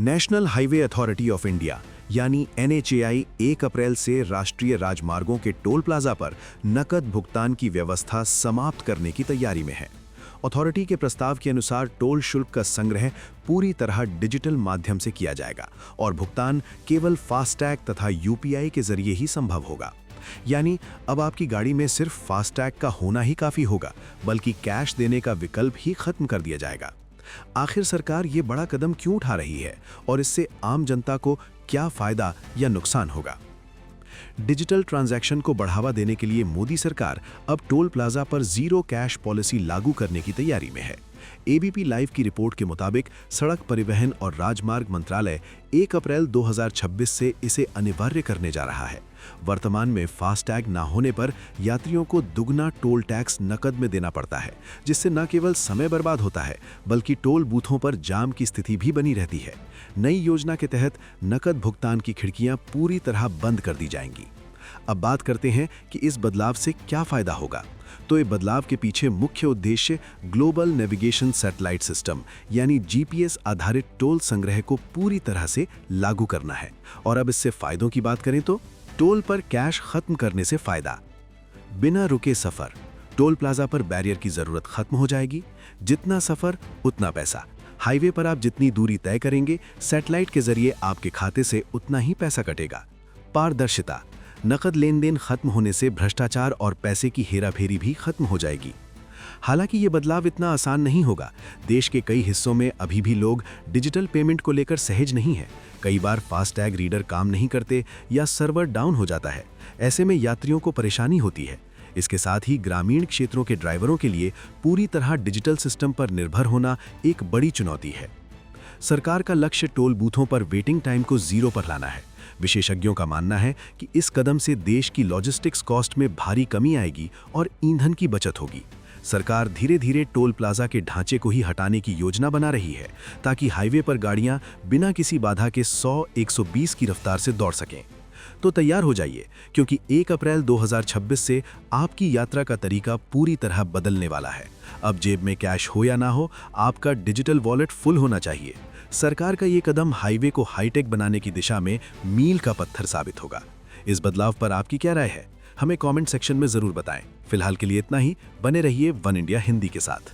National highway authority of India यानी NHAI 1 अप्रैल से राष्ट्रीय राजमार्गों के टोल प्लाजा पर नकद भुगतान की व्यवस्था समाप्त करने की तैयारी में है। अथॉरिटी के प्रस्ताव के अनुसार टोल शुल्क का संग्रह पूरी तरह डिजिटल माध्यम से किया जाएगा और भुगतान केवल फास्टैग तथा UPI के जरिए ही संभव होगा। यानी अब आपकी गाड़ी में सिर्फ फास्टैग का होना ही काफी होगा, बल्कि कैश देने का विकल्प ही खत्म कर दिया जाएगा। आखिर सरकार ये बड़ा कदम क्यों उठा रही है और इससे आम जनता को क्या फायदा या नुकसान होगा? डिजिटल ट्रांजैक्शन को बढ़ावा देने के लिए मोदी सरकार अब टोल प्लाजा पर जीरो कैश पॉलिसी लागू करने की तैयारी में है। ABP लाइव की रिपोर्ट के मुताबिक सड़क परिवहन और राजमार्ग मंत्रालय 1 अप्रैल 2026 से इसे अनिवार्य करने जा रहा है। वर्तमान में फास्टैग ना होने पर यात्रियों को दुगना टोल टैक्स नकद में देना पड़ता है, जिससे न केवल समय बर्बाद होता है बल्कि टोल बूथों पर जाम की स्थिति भी बनी रहती है। नई योजना के तहत नकद भुगतान की खिड़कियां पूरी तरह बंद कर दी जाएंगी। अब बात करते हैं कि इस बदलाव से क्या फायदा होगा। तो ये बदलाव के पीछे मुख्य उद्देश्य ग्लोबल नेविगेशन सैटेलाइट सिस्टम यानी GPS आधारित टोल संग्रह को पूरी तरह से लागू करना है। और अब इससे फायदों की बात करें तो टोल पर कैश खत्म करने से फायदा। बिना रुके सफर, टोल प्लाजा पर बैरियर की जरूरत खत्म हो जाएगी। जितना सफर उतना पैसा। हाईवे पर आप जितनी दूरी तय करेंगे, सैटेलाइट के जरिए आपके खाते से उतना ही पैसा कटेगा। पारदर्शिता, नकद लेन देन खत्म होने से भ्रष्टाचार और पैसे की हेराफेरी भी खत्म हो जाएगी। हालांकि ये बदलाव इतना आसान नहीं होगा। देश के कई हिस्सों में अभी भी लोग डिजिटल पेमेंट को लेकर सहज नहीं है। कई बार फास्टैग रीडर काम नहीं करते या सर्वर डाउन हो जाता है। ऐसे में यात्रियों को परेशानी होती है। इसके साथ ही ग्रामीण क्षेत्रों के ड्राइवरों के लिए पूरी तरह डिजिटल सिस्टम पर निर्भर होना एक बड़ी चुनौती है। सरकार का लक्ष्य टोल बूथों पर वेटिंग टाइम को जीरो पर लाना है। विशेषज्ञों का मानना है कि इस कदम से देश की लॉजिस्टिक्स कॉस्ट में भारी कमी आएगी और ईंधन की बचत होगी। सरकार धीरे धीरे टोल प्लाजा के ढांचे को ही हटाने की योजना बना रही है, ताकि हाईवे पर गाड़ियां बिना किसी बाधा के 100-120 की रफ्तार से दौड़ सकें। तो तैयार हो जाइए, क्योंकि 1 अप्रैल 2026 से आपकी यात्रा का तरीका पूरी तरह बदलने वाला है। अब जेब में कैश हो या ना हो, आपका डिजिटल वॉलेट फुल होना चाहिए। सरकार का ये कदम हाईवे को हाईटेक बनाने की दिशा में मील का पत्थर साबित होगा। इस बदलाव पर आपकी क्या राय है? हमें कमेंट सेक्शन में जरूर बताएं। फिलहाल के लिए इतना ही। बने रहिए वन इंडिया हिंदी के साथ।